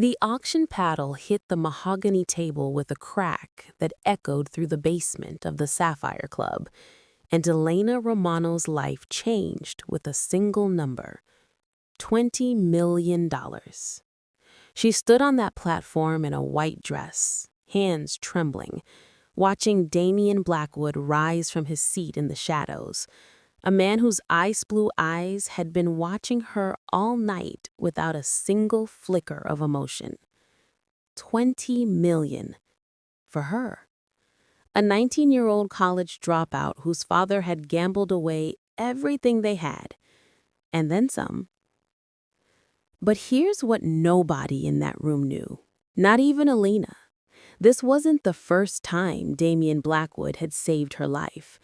The auction paddle hit the mahogany table with a crack that echoed through the basement of the Sapphire Club, and Elena Romano's life changed with a single number: $20 million. She stood on that platform in a white dress, hands trembling, watching Damian Blackwood rise from his seat in the shadows, a man whose ice blue eyes had been watching her all night without a single flicker of emotion. 20 million. For her. A 19-year-old college dropout whose father had gambled away everything they had, and then some. But here's what nobody in that room knew, not even Alina. This wasn't the first time Damian Blackwood had saved her life.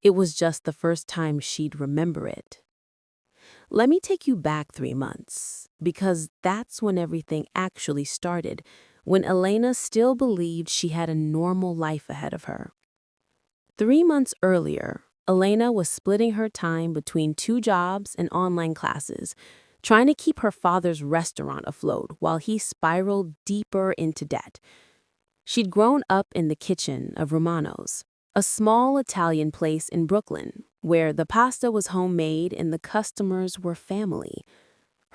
It was just the first time she'd remember it. Let me take you back 3 months, because that's when everything actually started, when Elena still believed she had a normal life ahead of her. 3 months earlier, Elena was splitting her time between 2 jobs and online classes, trying to keep her father's restaurant afloat while he spiraled deeper into debt. She'd grown up in the kitchen of Romano's, a small Italian place in Brooklyn, where the pasta was homemade and the customers were family.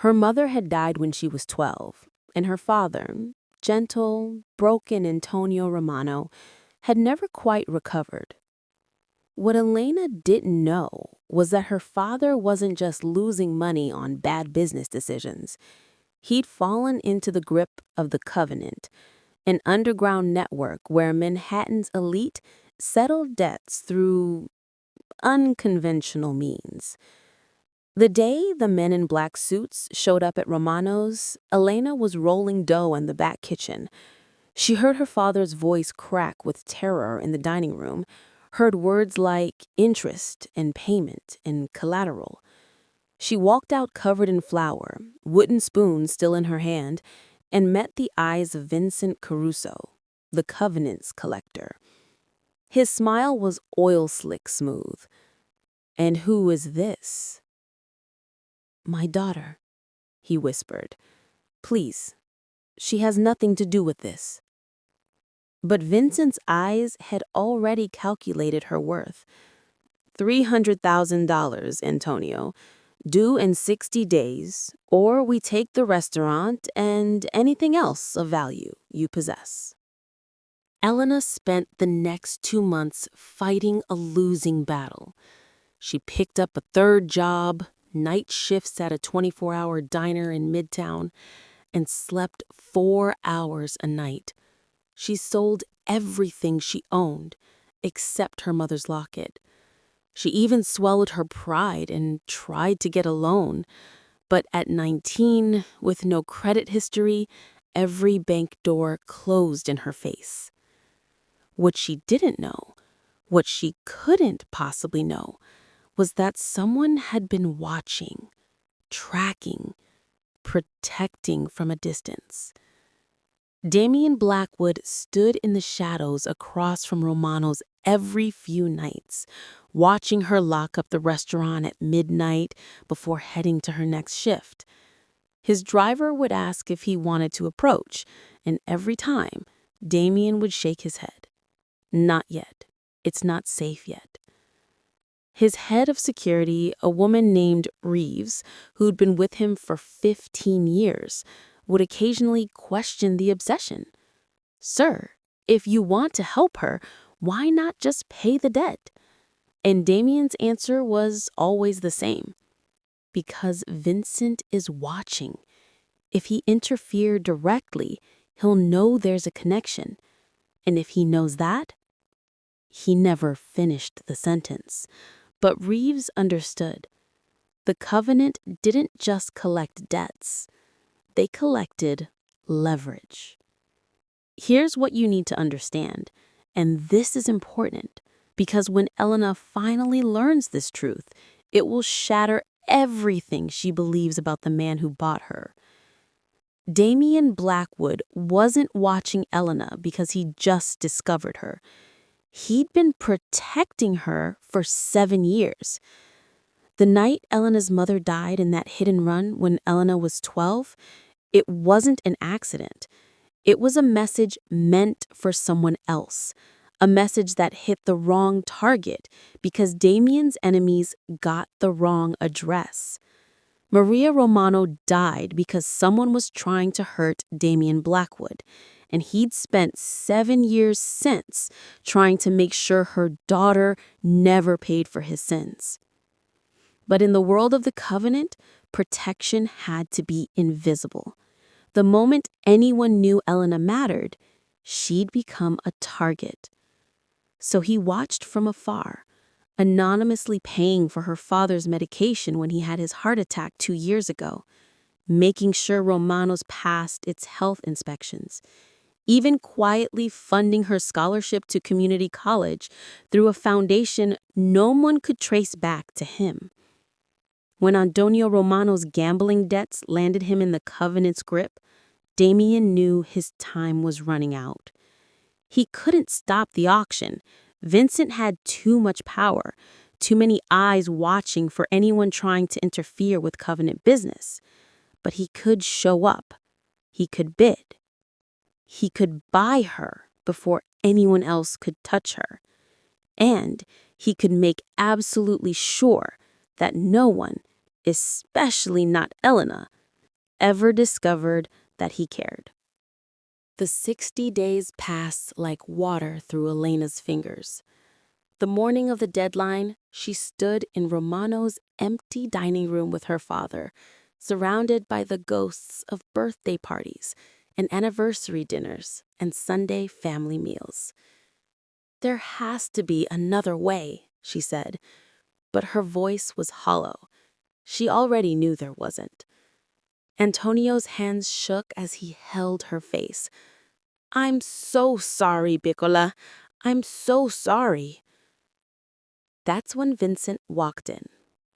Her mother had died when she was 12, and her father, gentle, broken Antonio Romano, had never quite recovered. What Elena didn't know was that her father wasn't just losing money on bad business decisions. He'd fallen into the grip of the Covenant, an underground network where Manhattan's elite settled debts through unconventional means. The day the men in black suits showed up at Romano's, Elena was rolling dough in the back kitchen. She heard her father's voice crack with terror in the dining room, heard words like interest and payment and collateral. She walked out covered in flour, wooden spoon still in her hand, and met the eyes of Vincent Caruso, the Covenant's collector. His smile was oil-slick smooth. "And who is this?" "My daughter," he whispered. "Please, she has nothing to do with this." But Vincent's eyes had already calculated her worth. $300,000, Antonio, due in 60 days, or we take the restaurant and anything else of value you possess. Elena spent the next 2 months fighting a losing battle. She picked up a 3rd job, night shifts at a 24-hour diner in Midtown, and slept 4 hours a night. She sold everything she owned, except her mother's locket. She even swallowed her pride and tried to get a loan. But at 19, with no credit history, every bank door closed in her face. What she didn't know, what she couldn't possibly know, was that someone had been watching, tracking, protecting from a distance. Damian Blackwood stood in the shadows across from Romano's every few nights, watching her lock up the restaurant at midnight before heading to her next shift. His driver would ask if he wanted to approach, and every time, Damian would shake his head. "Not yet. It's not safe yet." His head of security, a woman named Reeves, who'd been with him for 15 years, would occasionally question the obsession. "Sir, if you want to help her, why not just pay the debt?" And Damian's answer was always the same. "Because Vincent is watching. If he interfered directly, he'll know there's a connection. And if he knows that..." He never finished the sentence, but Reeves understood. The Covenant didn't just collect debts. They collected leverage. Here's what you need to understand, and this is important, because when Elena finally learns this truth, it will shatter everything she believes about the man who bought her. Damian Blackwood wasn't watching Elena because he just discovered her. He'd been protecting her for 7 years. The night Elena's mother died in that hit and run when Elena was 12, It wasn't an accident. It was a message meant for someone else, a message that hit the wrong target because Damien's enemies got the wrong address. Maria Romano died because someone was trying to hurt Damien Blackwood, and he'd spent 7 years since trying to make sure her daughter never paid for his sins. But in the world of the Covenant, protection had to be invisible. The moment anyone knew Elena mattered, she'd become a target. So he watched from afar, anonymously paying for her father's medication when he had his heart attack 2 years ago, making sure Romano's passed its health inspections, even quietly funding her scholarship to community college through a foundation no one could trace back to him. When Antonio Romano's gambling debts landed him in the Covenant's grip, Damien knew his time was running out. He couldn't stop the auction. Vincent had too much power, too many eyes watching for anyone trying to interfere with Covenant business. But he could show up. He could bid. He could buy her before anyone else could touch her. And he could make absolutely sure that no one, especially not Elena, ever discovered that he cared. The 60 days passed like water through Elena's fingers. The morning of the deadline, she stood in Romano's empty dining room with her father, surrounded by the ghosts of birthday parties and anniversary dinners and Sunday family meals. "There has to be another way," she said, but her voice was hollow. She already knew there wasn't. Antonio's hands shook as he held her face. "I'm so sorry, Piccola. I'm so sorry." That's when Vincent walked in,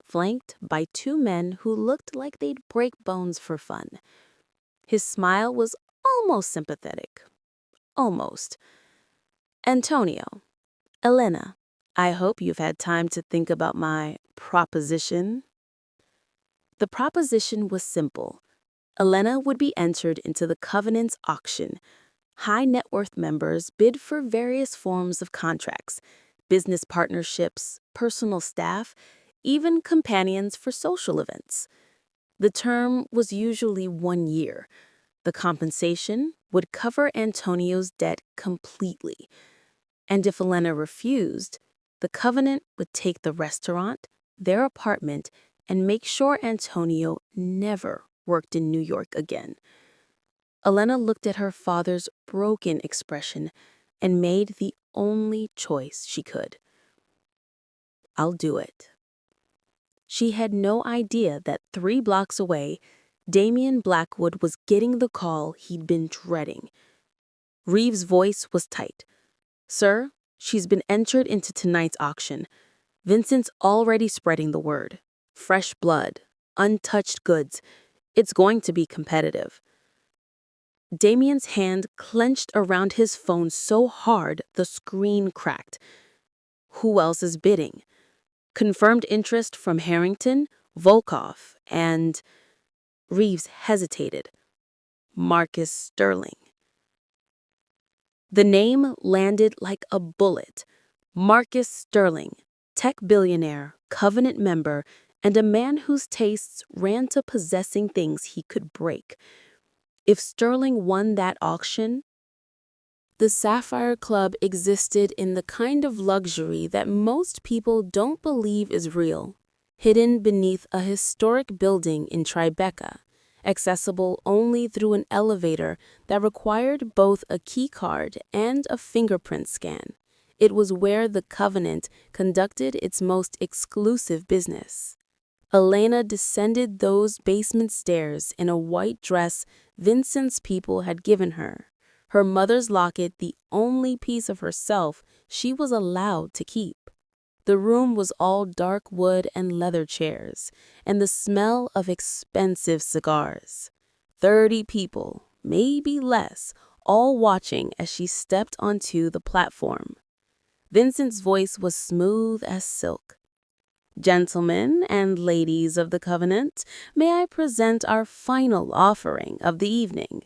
flanked by 2 men who looked like they'd break bones for fun. His smile was almost sympathetic. Almost. "Antonio, Elena, I hope you've had time to think about my proposition." The proposition was simple. Elena would be entered into the Covenant's auction. High net worth members bid for various forms of contracts, business partnerships, personal staff, even companions for social events. The term was usually 1 year. The compensation would cover Antonio's debt completely. And if Elena refused, the Covenant would take the restaurant, their apartment, and make sure Antonio never worked in New York again. Elena looked at her father's broken expression and made the only choice she could. "I'll do it." She had no idea that 3 blocks away, Damien Blackwood was getting the call he'd been dreading. Reeves' voice was tight. "Sir, she's been entered into tonight's auction. Vincent's already spreading the word. Fresh blood, untouched goods. It's going to be competitive." Damien's hand clenched around his phone so hard the screen cracked. "Who else is bidding?" "Confirmed interest from Harrington, Volkov, and—" Reeves hesitated. "Marcus Sterling." The name landed like a bullet. Marcus Sterling, tech billionaire, Covenant member, and a man whose tastes ran to possessing things he could break. If Sterling won that auction, the Sapphire Club existed in the kind of luxury that most people don't believe is real, hidden beneath a historic building in Tribeca, accessible only through an elevator that required both a key card and a fingerprint scan. It was where the Covenant conducted its most exclusive business. Elena descended those basement stairs in a white dress Vincent's people had given her, her mother's locket the only piece of herself she was allowed to keep. The room was all dark wood and leather chairs, and the smell of expensive cigars. 30 people, maybe less, all watching as she stepped onto the platform. Vincent's voice was smooth as silk. Gentlemen and ladies of the covenant, may I present our final offering of the evening.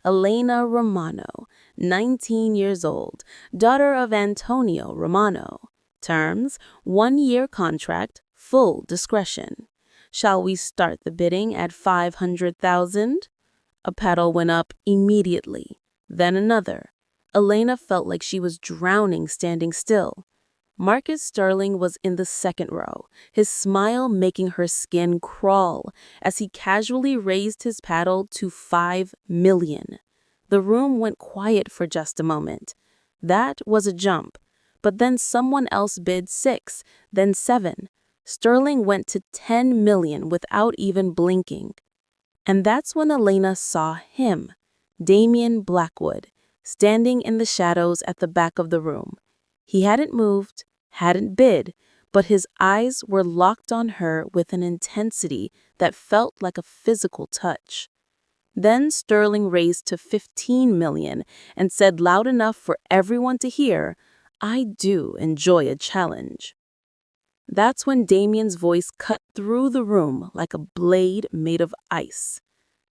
Elena Romano, 19 years old, daughter of Antonio Romano. Terms, 1-year contract, full discretion. Shall we start the bidding at 500,000? A pedal went up immediately, then another. Elena felt like she was drowning standing still. Marcus Sterling was in the second row, his smile making her skin crawl as he casually raised his paddle to 5 million. The room went quiet for just a moment. That was a jump. But then someone else bid 6, then 7. Sterling went to 10 million without even blinking. And that's when Elena saw him, Damien Blackwood, standing in the shadows at the back of the room. He hadn't moved, hadn't bid, but his eyes were locked on her with an intensity that felt like a physical touch. Then Sterling raised to 15 million and said loud enough for everyone to hear, "I do enjoy a challenge." That's when Damien's voice cut through the room like a blade made of ice.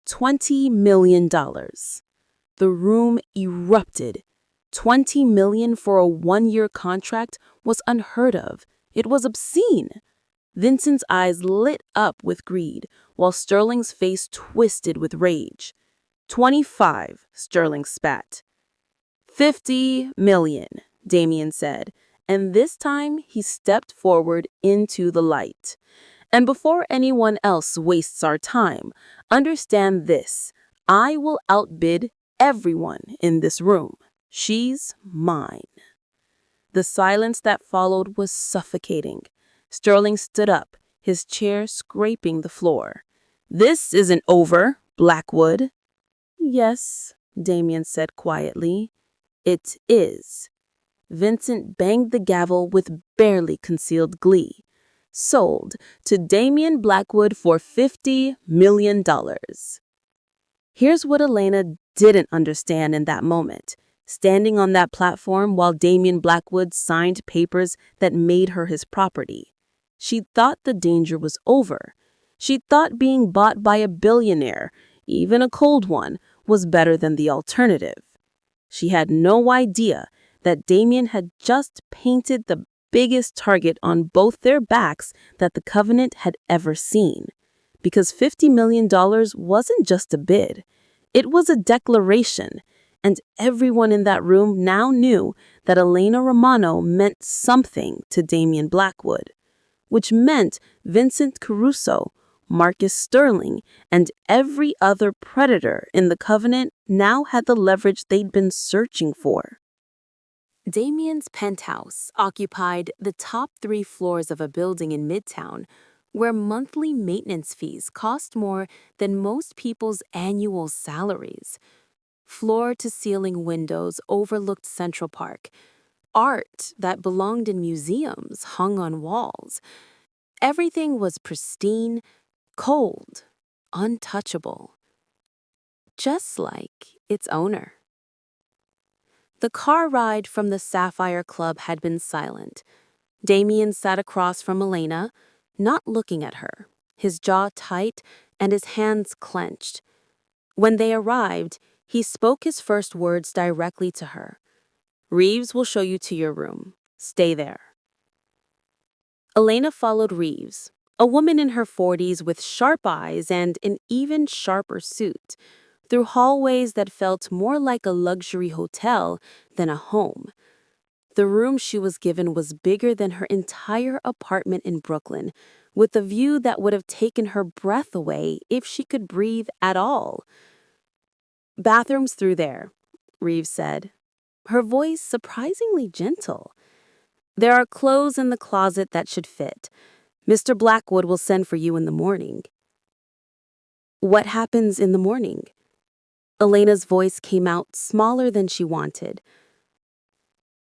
$20 million. The room erupted. 20 million for a 1-year contract was unheard of. It was obscene. Vincent's eyes lit up with greed, while Sterling's face twisted with rage. 25, Sterling spat. 50 million, Damien said, and this time he stepped forward into the light. And before anyone else wastes our time, understand this: I will outbid everyone in this room. She's mine. The silence that followed was suffocating. Sterling stood up, his chair scraping the floor. "This isn't over, Blackwood." "Yes," Damien said quietly. "It is." Vincent banged the gavel with barely concealed glee. "Sold to Damien Blackwood for $50 million. Here's what Elena didn't understand in that moment. Standing on that platform while Damien Blackwood signed papers that made her his property. She thought the danger was over. She thought being bought by a billionaire, even a cold one, was better than the alternative. She had no idea that Damien had just painted the biggest target on both their backs that the Covenant had ever seen. Because $50 million wasn't just a bid. It was a declaration, and everyone in that room now knew that Elena Romano meant something to Damien Blackwood, which meant Vincent Caruso, Marcus Sterling, and every other predator in the Covenant now had the leverage they'd been searching for. Damien's penthouse occupied the top 3 floors of a building in Midtown, where monthly maintenance fees cost more than most people's annual salaries. Floor-to-ceiling windows overlooked Central Park. Art that belonged in museums hung on walls. Everything was pristine, cold, untouchable. Just like its owner. The car ride from the Sapphire Club had been silent. Damien sat across from Elena, not looking at her, his jaw tight and his hands clenched. When they arrived, he spoke his first words directly to her. "Reeves will show you to your room. Stay there." Elena followed Reeves, a woman in her 40s with sharp eyes and an even sharper suit, through hallways that felt more like a luxury hotel than a home. The room she was given was bigger than her entire apartment in Brooklyn, with a view that would have taken her breath away if she could breathe at all. "Bathrooms through there," Reeves said, her voice surprisingly gentle. "There are clothes in the closet that should fit. Mr. Blackwood will send for you in the morning." "What happens in the morning?" Elena's voice came out smaller than she wanted.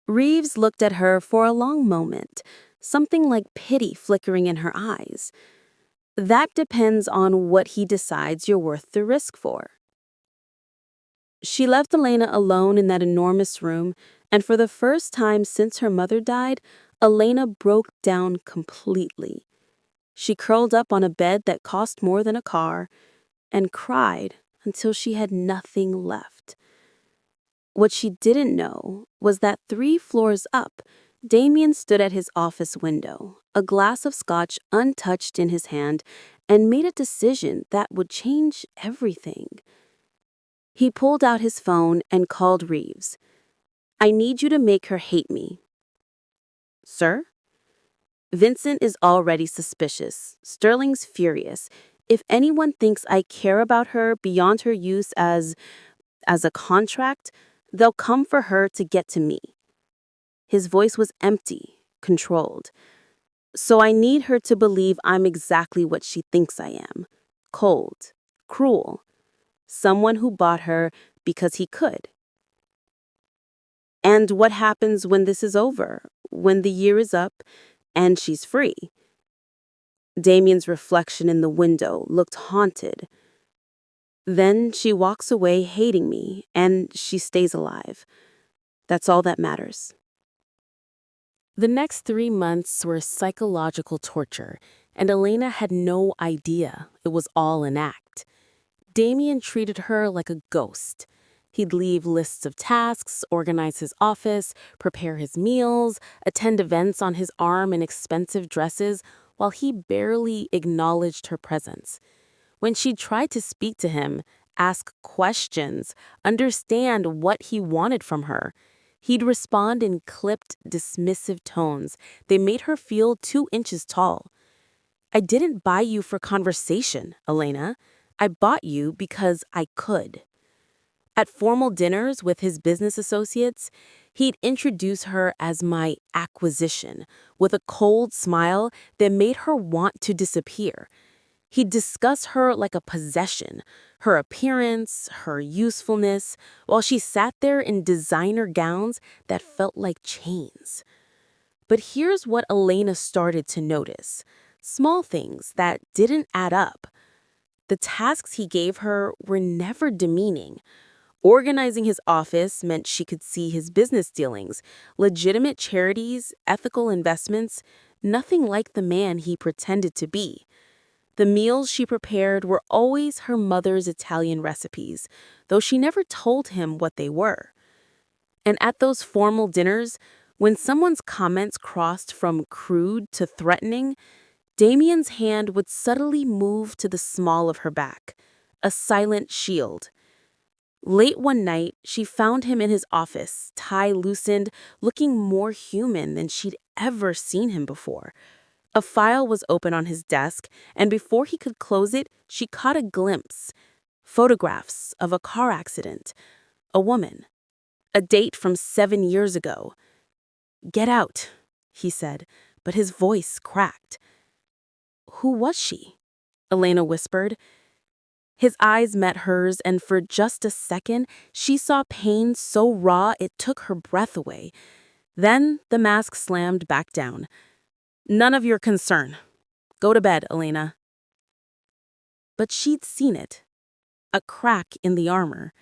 Reeves looked at her for a long moment, something like pity flickering in her eyes. "That depends on what he decides you're worth the risk for." She left Elena alone in that enormous room, and for the first time since her mother died, Elena broke down completely. She curled up on a bed that cost more than a car and cried until she had nothing left. What she didn't know was that 3 floors up, Damien stood at his office window, a glass of scotch untouched in his hand, and made a decision that would change everything. He pulled out his phone and called Reeves. "I need you to make her hate me." "Sir?" "Vincent is already suspicious. Sterling's furious. If anyone thinks I care about her beyond her use as a contract, they'll come for her to get to me." His voice was empty, controlled. "So I need her to believe I'm exactly what she thinks I am. Cold, cruel, someone who bought her because he could." "And what happens when this is over? When the year is up and she's free?" Damien's reflection in the window looked haunted. "Then she walks away hating me, and she stays alive. That's all that matters." The next 3 months were psychological torture, and Elena had no idea it was all an act. Damien treated her like a ghost. He'd leave lists of tasks, organize his office, prepare his meals, attend events on his arm in expensive dresses, while he barely acknowledged her presence. When she tried to speak to him, ask questions, understand what he wanted from her, he'd respond in clipped, dismissive tones. They made her feel 2 inches tall. "I didn't buy you for conversation, Elena. I bought you because I could." At formal dinners with his business associates, he'd introduce her as my acquisition, with a cold smile that made her want to disappear. He'd discuss her like a possession, her appearance, her usefulness, while she sat there in designer gowns that felt like chains. But here's what Elena started to notice: small things that didn't add up. The tasks he gave her were never demeaning. Organizing his office meant she could see his business dealings, legitimate charities, ethical investments, nothing like the man he pretended to be. The meals she prepared were always her mother's Italian recipes, though she never told him what they were. And at those formal dinners, when someone's comments crossed from crude to threatening, Damien's hand would subtly move to the small of her back, a silent shield. Late one night, she found him in his office, tie loosened, looking more human than she'd ever seen him before. A file was open on his desk, and before he could close it, she caught a glimpse. Photographs of a car accident, a woman, a date from 7 years ago. "Get out," he said, but his voice cracked. "Who was she?" Elena whispered. His eyes met hers, and for just a second, she saw pain so raw it took her breath away. Then the mask slammed back down. "None of your concern. Go to bed, Elena." But she'd seen it, a crack in the armor,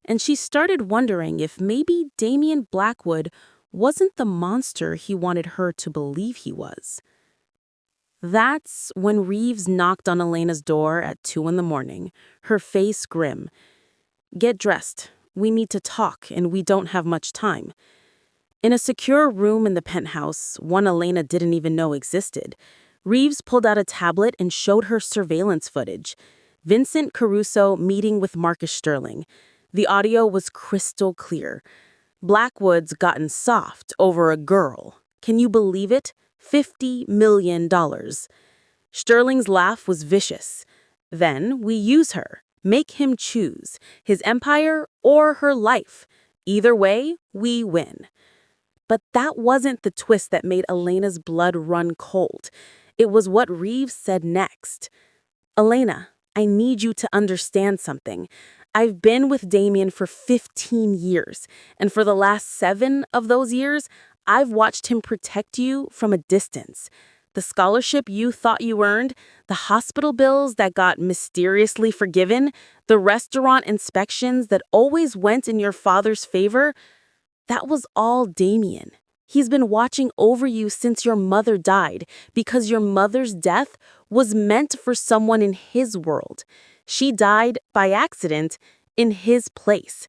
and she started wondering if maybe Damien Blackwood wasn't the monster he wanted her to believe he was. That's when Reeves knocked on Elena's door at 2 in the morning, her face grim. "Get dressed. We need to talk, and we don't have much time." In a secure room in the penthouse, one Elena didn't even know existed, Reeves pulled out a tablet and showed her surveillance footage. Vincent Caruso meeting with Marcus Sterling. The audio was crystal clear. Blackwood's gotten soft over a girl. Can you believe it? $50 million. Sterling's laugh was vicious. "Then we use her. Make him choose. His empire or her life. Either way, we win." But that wasn't the twist that made Elena's blood run cold. It was what Reeves said next. "Elena, I need you to understand something. I've been with Damien for 15 years, and for the last 7 of those years, I've watched him protect you from a distance. The scholarship you thought you earned, the hospital bills that got mysteriously forgiven, the restaurant inspections that always went in your father's favor, that was all Damien. He's been watching over you since your mother died, because your mother's death was meant for someone in his world. She died by accident in his place.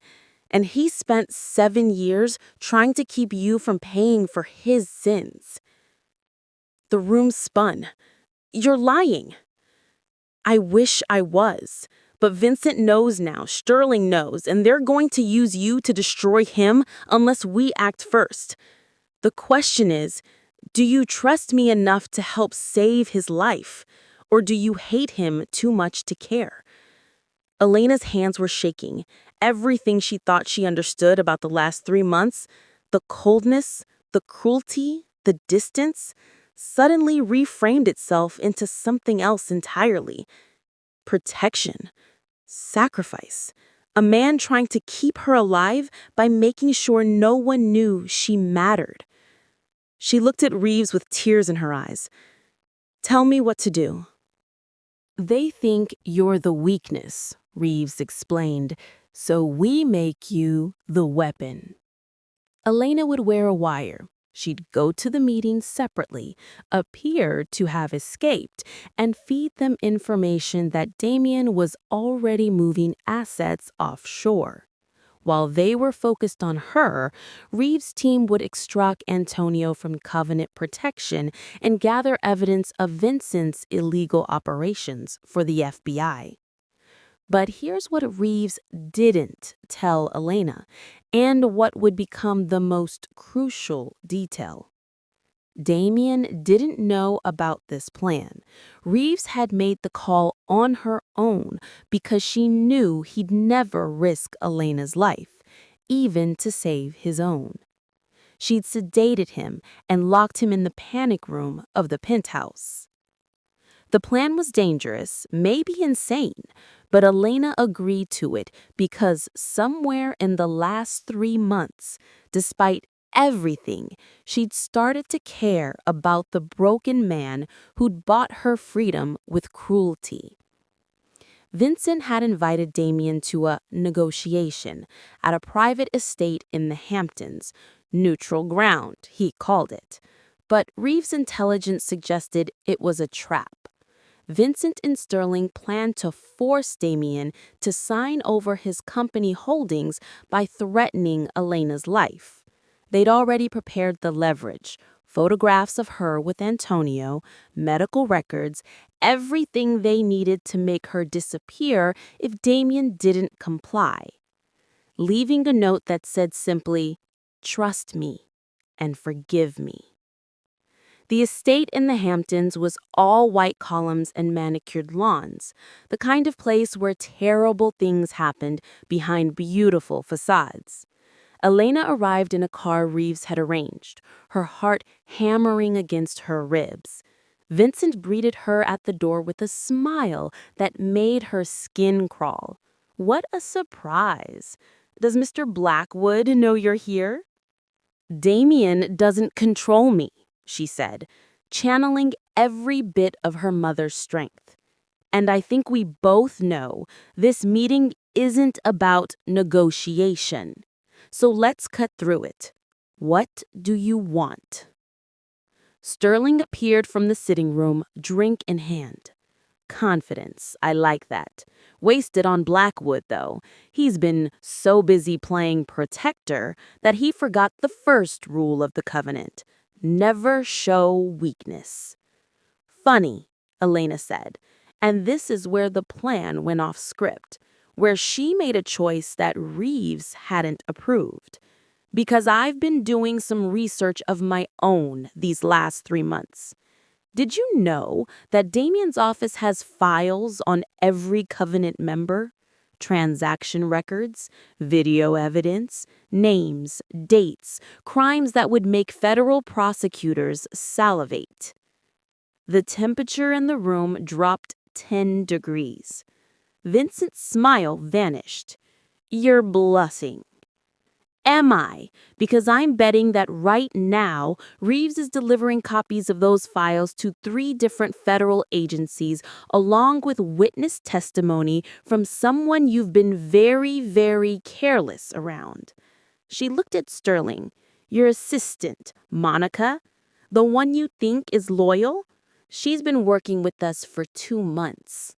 And he spent 7 years trying to keep you from paying for his sins. The room spun. You're lying. I wish I was. But Vincent knows now, Sterling knows, and they're going to use you to destroy him unless we act first. The question is, do you trust me enough to help save his life? Or do you hate him too much to care? Elena's hands were shaking. Everything she thought she understood about the last 3 months, the coldness, the cruelty, the distance, suddenly reframed itself into something else entirely. Protection. Sacrifice. A man trying to keep her alive by making sure no one knew she mattered. She looked at Reeves with tears in her eyes. Tell me what to do. They think you're the weakness, Reeves explained, so we make you the weapon. Elena would wear a wire. She'd go to the meetings separately, appear to have escaped, and feed them information that Damien was already moving assets offshore. While they were focused on her, Reeves' team would extract Antonio from Covenant protection and gather evidence of Vincent's illegal operations for the FBI. But here's what Reeves didn't tell Elena, and what would become the most crucial detail. Damien didn't know about this plan. Reeves had made the call on her own because she knew he'd never risk Elena's life, even to save his own. She'd sedated him and locked him in the panic room of the penthouse. The plan was dangerous, maybe insane, but Elena agreed to it because somewhere in the last 3 months, despite everything, she'd started to care about the broken man who'd bought her freedom with cruelty. Vincent had invited Damien to a negotiation at a private estate in the Hamptons, neutral ground, he called it. But Reeves' intelligence suggested it was a trap. Vincent and Sterling planned to force Damien to sign over his company holdings by threatening Elena's life. They'd already prepared the leverage, photographs of her with Antonio, medical records, everything they needed to make her disappear if Damien didn't comply. Leaving a note that said simply, "Trust me and forgive me." The estate in the Hamptons was all white columns and manicured lawns, the kind of place where terrible things happened behind beautiful facades. Elena arrived in a car Reeves had arranged, her heart hammering against her ribs. Vincent greeted her at the door with a smile that made her skin crawl. What a surprise! Does Mr. Blackwood know you're here? Damien doesn't control me, she said, channeling every bit of her mother's strength. And I think we both know this meeting isn't about negotiation. So let's cut through it. What do you want? Sterling appeared from the sitting room, drink in hand. Confidence, I like that. Wasted on Blackwood, though. He's been so busy playing protector that he forgot the first rule of the Covenant. Never show weakness. Funny, Elena said, and this is where the plan went off script, where she made a choice that Reeves hadn't approved. Because I've been doing some research of my own these last 3 months. Did you know that Damien's office has files on every Covenant member? Transaction records, video evidence, names, dates, crimes that would make federal prosecutors salivate. The temperature in the room dropped 10 degrees. Vincent's smile vanished. You're bluffing. Am I? Because I'm betting that right now, Reeves is delivering copies of those files to 3 different federal agencies, along with witness testimony from someone you've been very, very careless around. She looked at Sterling. Your assistant, Monica, the one you think is loyal, she's been working with us for 2 months.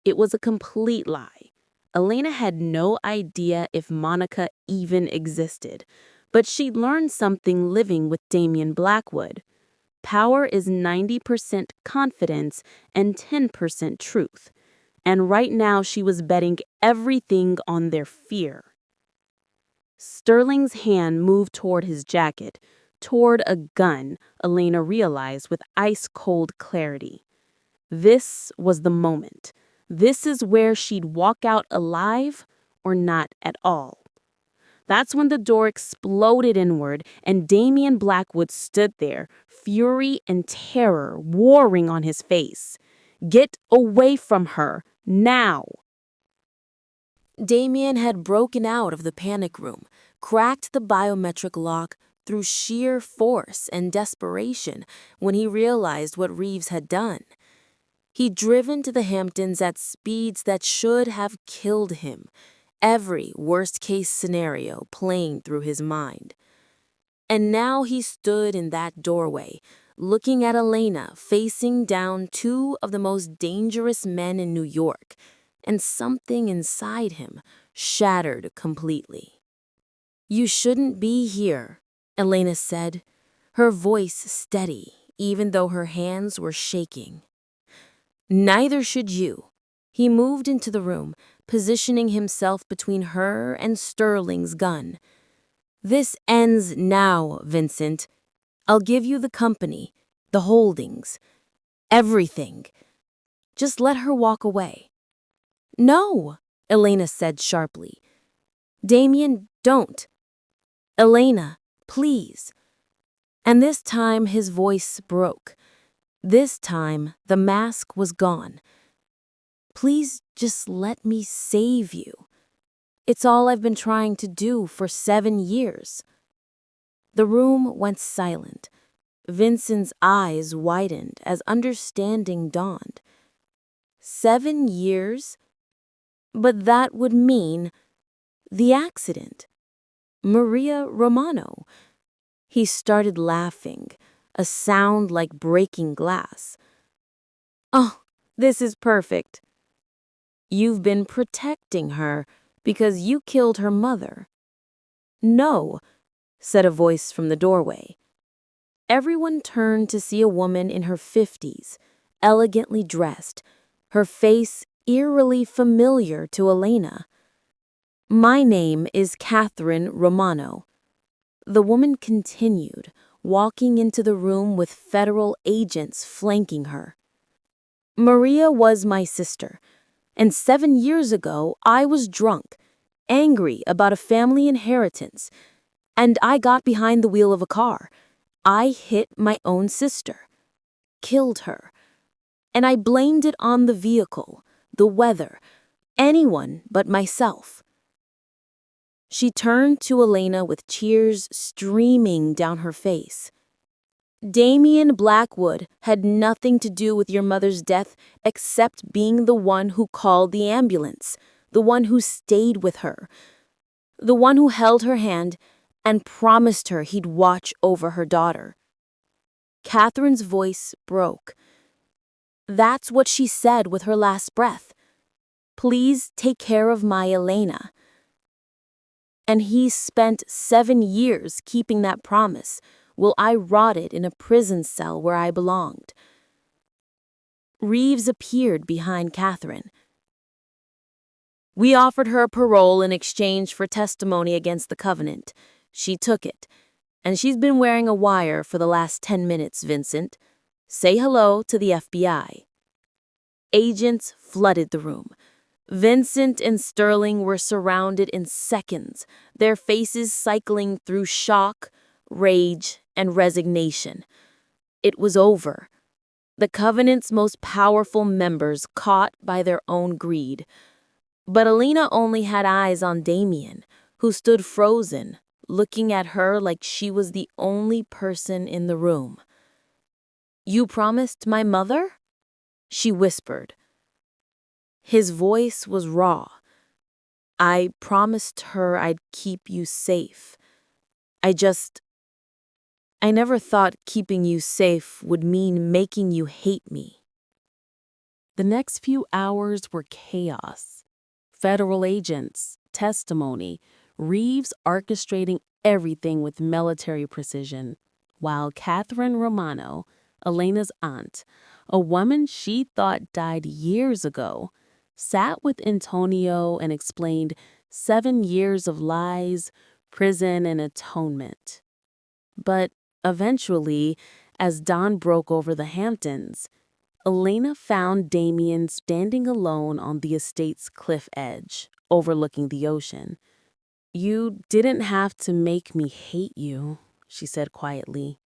It was a complete lie. Elena had no idea if Monica even existed, but she'd learned something living with Damien Blackwood. Power is 90% confidence and 10% truth. And right now she was betting everything on their fear. Sterling's hand moved toward his jacket, toward a gun, Elena realized with ice-cold clarity. This was the moment. This is where she'd walk out alive or not at all. That's when the door exploded inward and Damien Blackwood stood there, fury and terror warring on his face. Get away from her, now! Damien had broken out of the panic room, cracked the biometric lock through sheer force and desperation when he realized what Reeves had done. He'd driven to the Hamptons at speeds that should have killed him, every worst-case scenario playing through his mind. And now he stood in that doorway, looking at Elena facing down two of the most dangerous men in New York, and something inside him shattered completely. "You shouldn't be here," Elena said, her voice steady, even though her hands were shaking. "Neither should you." He moved into the room, positioning himself between her and Sterling's gun. "This ends now, Vincent. I'll give you the company, the holdings, everything. Just let her walk away." "No," Elena said sharply. "Damien, don't. Elena, please." And this time his voice broke. This time the mask was gone. "Please just let me save you. It's all I've been trying to do for 7 years." The room went silent. Vincent's eyes widened as understanding dawned. 7 years? But that would mean the accident. Maria Romano. He started laughing, a sound like breaking glass. "Oh, this is perfect. You've been protecting her because you killed her mother." "No," said a voice from the doorway. Everyone turned to see a woman in her 50s, elegantly dressed, her face eerily familiar to Elena. "My name is Catherine Romano." The woman continued, walking into the room with federal agents flanking her. "Maria was my sister, and 7 years ago I was drunk, angry about a family inheritance, and I got behind the wheel of a car. I hit my own sister, killed her, and I blamed it on the vehicle, the weather, anyone but myself." She turned to Elena with tears streaming down her face. "Damien Blackwood had nothing to do with your mother's death except being the one who called the ambulance, the one who stayed with her, the one who held her hand and promised her he'd watch over her daughter." Catherine's voice broke. "That's what she said with her last breath. Please take care of my Elena." And he spent 7 years keeping that promise, while I rotted in a prison cell where I belonged. Reeves appeared behind Catherine. "We offered her parole in exchange for testimony against the covenant. She took it, and she's been wearing a wire for the last 10 minutes, Vincent. Say hello to the FBI." Agents flooded the room. Vincent and Sterling were surrounded in seconds, their faces cycling through shock, rage, and resignation. It was over. The Covenant's most powerful members caught by their own greed. But Elena only had eyes on Damien, who stood frozen, looking at her like she was the only person in the room. "You promised my mother?" she whispered. His voice was raw. "I promised her I'd keep you safe. I just I never thought keeping you safe would mean making you hate me. The next few hours were chaos. Federal agents, testimony, Reeves orchestrating everything with military precision, while Catherine Romano, Elena's aunt, a woman she thought died years ago, sat with Antonio and explained 7 years of lies, prison, and atonement. But eventually, as dawn broke over the Hamptons, Elena found Damien standing alone on the estate's cliff edge, overlooking the ocean. "You didn't have to make me hate you," she said quietly.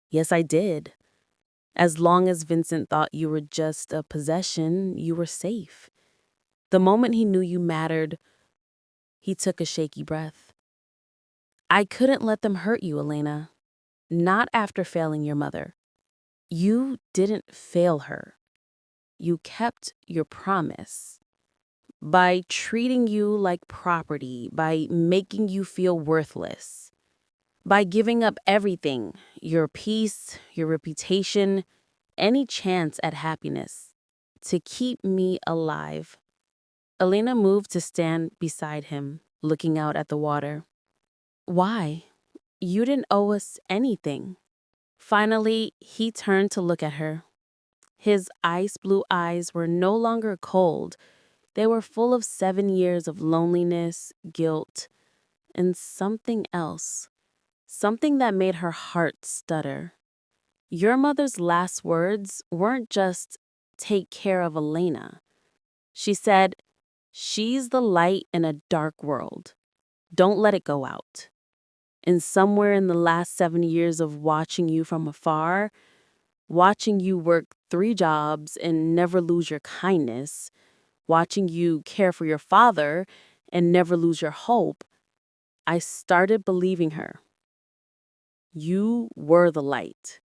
"Yes, I did. As long as Vincent thought you were just a possession, you were safe. The moment he knew you mattered, he took a shaky breath. I couldn't let them hurt you, Elena. Not after failing your mother. You didn't fail her. You kept your promise. By treating you like property, by making you feel worthless, by giving up everything, your peace, your reputation, any chance at happiness, to keep me alive." Elena moved to stand beside him, looking out at the water. "Why? You didn't owe us anything." Finally, he turned to look at her. His ice blue eyes were no longer cold. They were full of 7 years of loneliness, guilt, and something else. Something that made her heart stutter. Your mother's last words weren't just, "Take care of Elena." She said, "She's the light in a dark world. Don't let it go out." And somewhere in the last 7 years of watching you from afar, watching you work 3 jobs and never lose your kindness, watching you care for your father and never lose your hope, I started believing her. You were the light,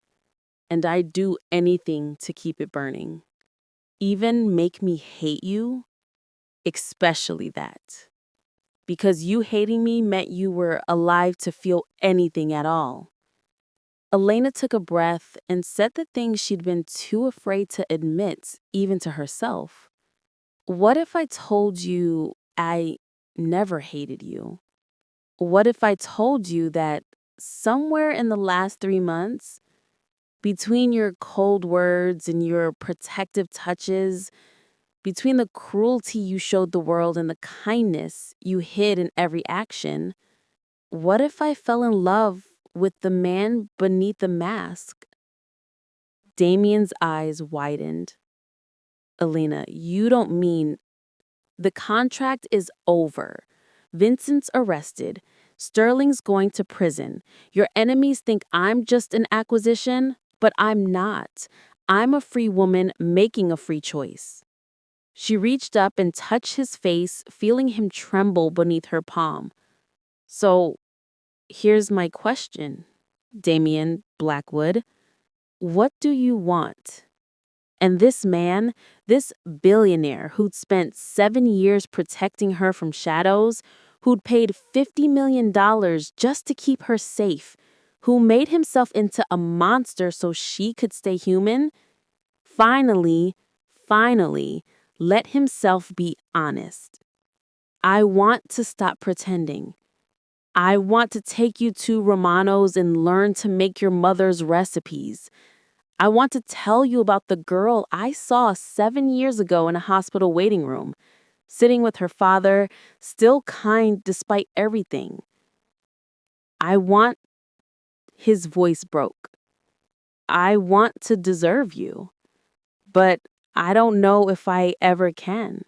and I'd do anything to keep it burning. Even make me hate you, especially that. Because you hating me meant you were alive to feel anything at all. Elena took a breath and said the things she'd been too afraid to admit, even to herself. What if I told you I never hated you? What if I told you that somewhere in the last 3 months, between your cold words and your protective touches, between the cruelty you showed the world and the kindness you hid in every action, what if I fell in love with the man beneath the mask?" Damien's eyes widened. "Elena, you don't mean the contract is over. Vincent's arrested. Sterling's going to prison. Your enemies think I'm just an acquisition, but I'm not. I'm a free woman making a free choice." She reached up and touched his face, feeling him tremble beneath her palm. "So, here's my question, Damien Blackwood. What do you want?" And this man, this billionaire who'd spent 7 years protecting her from shadows, who'd paid $50 million just to keep her safe, who made himself into a monster so she could stay human, finally, let himself be honest. "I want to stop pretending. I want to take you to Romano's and learn to make your mother's recipes. I want to tell you about the girl I saw 7 years ago in a hospital waiting room, sitting with her father, still kind despite everything. I want," his voice broke, "I want to deserve you, but I don't know if I ever can.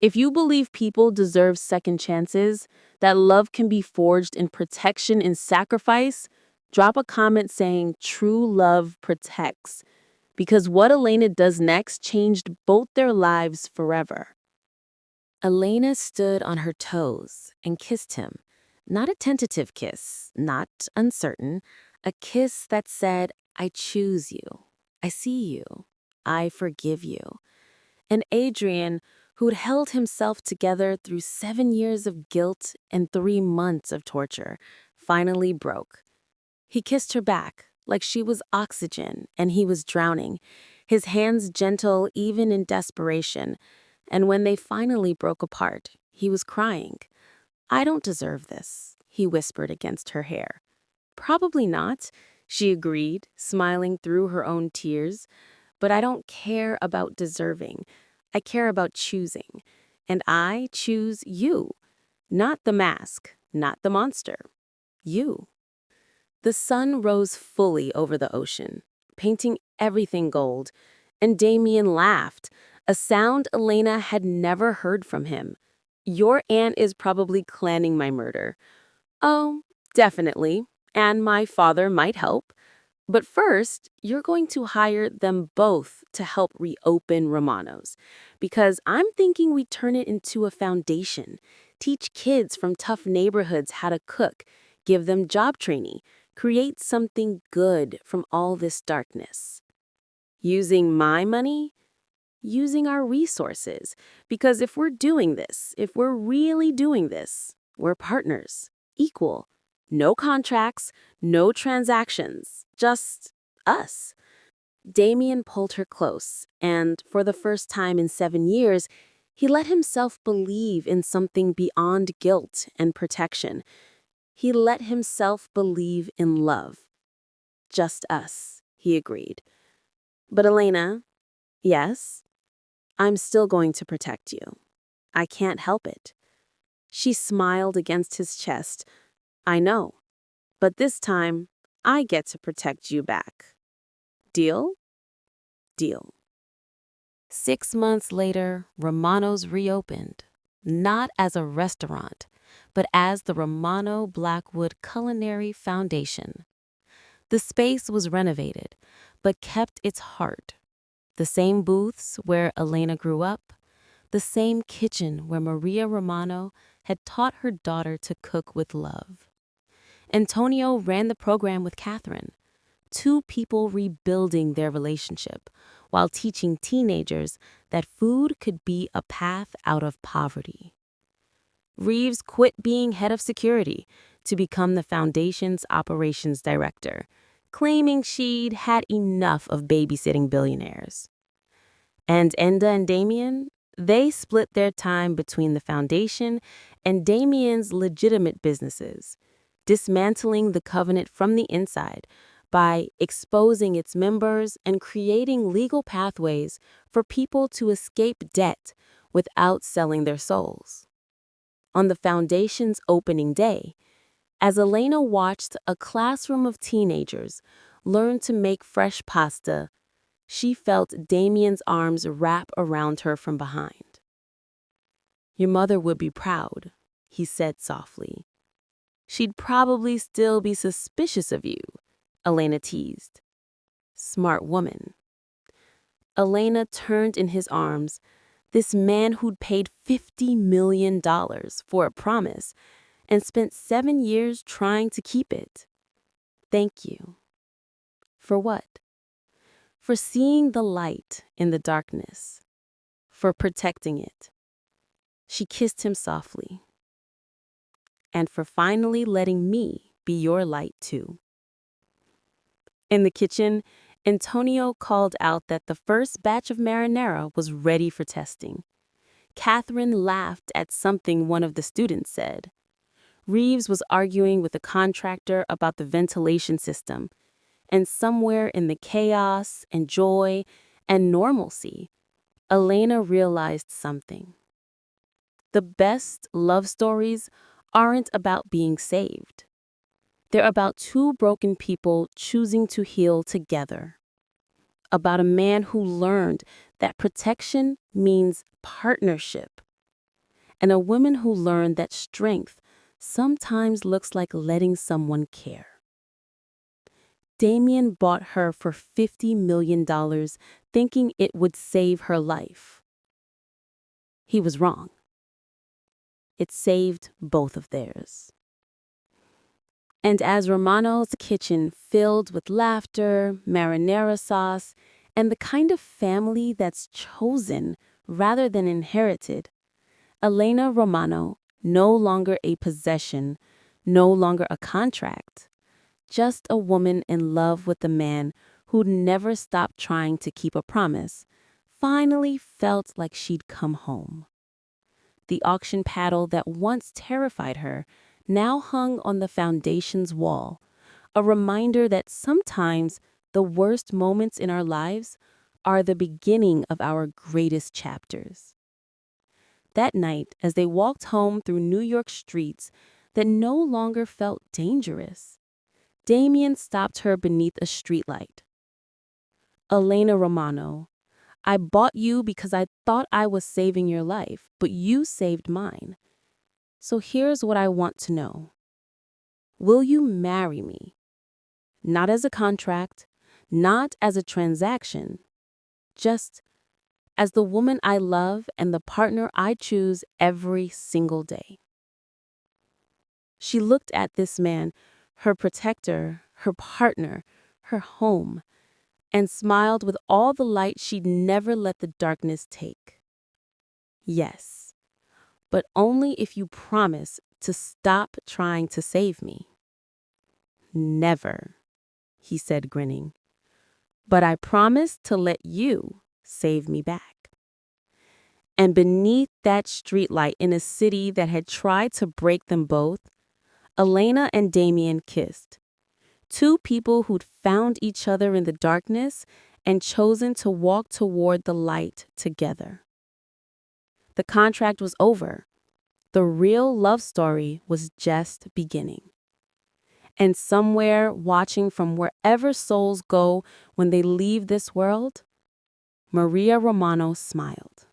If you believe people deserve second chances, that love can be forged in protection and sacrifice, drop a comment saying true love protects, because what Elena does next changed both their lives forever." Elena stood on her toes and kissed him. Not a tentative kiss, not uncertain, a kiss that said, "I choose you. I see you. I forgive you." And Adrian, who'd held himself together through 7 years of guilt and 3 months of torture, finally broke. He kissed her back, like she was oxygen and he was drowning, his hands gentle even in desperation. And when they finally broke apart, he was crying. "I don't deserve this," he whispered against her hair. "Probably not," she agreed, smiling through her own tears. "But I don't care about deserving. I care about choosing. And I choose you. Not the mask, not the monster. You." The sun rose fully over the ocean, painting everything gold, and Damien laughed, a sound Elena had never heard from him. "Your aunt is probably planning my murder." "Oh, definitely, and my father might help. But first, you're going to hire them both to help reopen Romano's, because I'm thinking we turn it into a foundation, teach kids from tough neighborhoods how to cook, give them job training, create something good from all this darkness. Using my money? Using our resources. Because if we're doing this, if we're really doing this, we're partners, equal. No contracts, no transactions, just us." Damien pulled her close, and for the first time in 7 years, he let himself believe in something beyond guilt and protection. He let himself believe in love. "Just us," he agreed. "But Elena, yes, I'm still going to protect you. I can't help it." She smiled against his chest. "I know, but this time, I get to protect you back. Deal?" "Deal." 6 months later, Romano's reopened, not as a restaurant, but as the Romano Blackwood Culinary Foundation. The space was renovated, but kept its heart. The same booths where Elena grew up, the same kitchen where Maria Romano had taught her daughter to cook with love. Antonio ran the program with Catherine, two people rebuilding their relationship while teaching teenagers that food could be a path out of poverty. Reeves quit being head of security to become the foundation's operations director, claiming she'd had enough of babysitting billionaires. And Enda and Damien, they split their time between the foundation and Damien's legitimate businesses, dismantling the covenant from the inside by exposing its members and creating legal pathways for people to escape debt without selling their souls. On the foundation's opening day, as Elena watched a classroom of teenagers learn to make fresh pasta, she felt Damien's arms wrap around her from behind. "Your mother would be proud," he said softly. "She'd probably still be suspicious of you," Elena teased. "Smart woman." Elena turned in his arms, this man who'd paid $50 million for a promise and spent 7 years trying to keep it. "Thank you." For what? For seeing the light in the darkness. For protecting it. She kissed him softly. "And for finally letting me be your light too." In the kitchen, Antonio called out that the first batch of marinara was ready for testing. Catherine laughed at something one of the students said. Reeves was arguing with a contractor about the ventilation system, and somewhere in the chaos and joy and normalcy, Elena realized something. The best love stories aren't about being saved. They're about two broken people choosing to heal together. About a man who learned that protection means partnership. And a woman who learned that strength sometimes looks like letting someone care. Damien bought her for $50 million, thinking it would save her life. He was wrong. It saved both of theirs. And as Romano's kitchen filled with laughter, marinara sauce, and the kind of family that's chosen rather than inherited, Elena Romano, no longer a possession, no longer a contract, just a woman in love with a man who'd never stopped trying to keep a promise, finally felt like she'd come home. The auction paddle that once terrified her now hung on the foundation's wall, a reminder that sometimes the worst moments in our lives are the beginning of our greatest chapters. That night, as they walked home through New York streets that no longer felt dangerous, Damien stopped her beneath a streetlight. "Elena Romano, I bought you because I thought I was saving your life, but you saved mine. So here's what I want to know. Will you marry me? Not as a contract, not as a transaction, just as the woman I love and the partner I choose every single day." She looked at this man, her protector, her partner, her home, and smiled with all the light she'd never let the darkness take. "Yes, but only if you promise to stop trying to save me." "Never," he said, grinning. "But I promise to let you save me back." And beneath that streetlight in a city that had tried to break them both, Elena and Damien kissed. Two people who'd found each other in the darkness and chosen to walk toward the light together. The contract was over. The real love story was just beginning. And somewhere, watching from wherever souls go when they leave this world, Maria Romano smiled.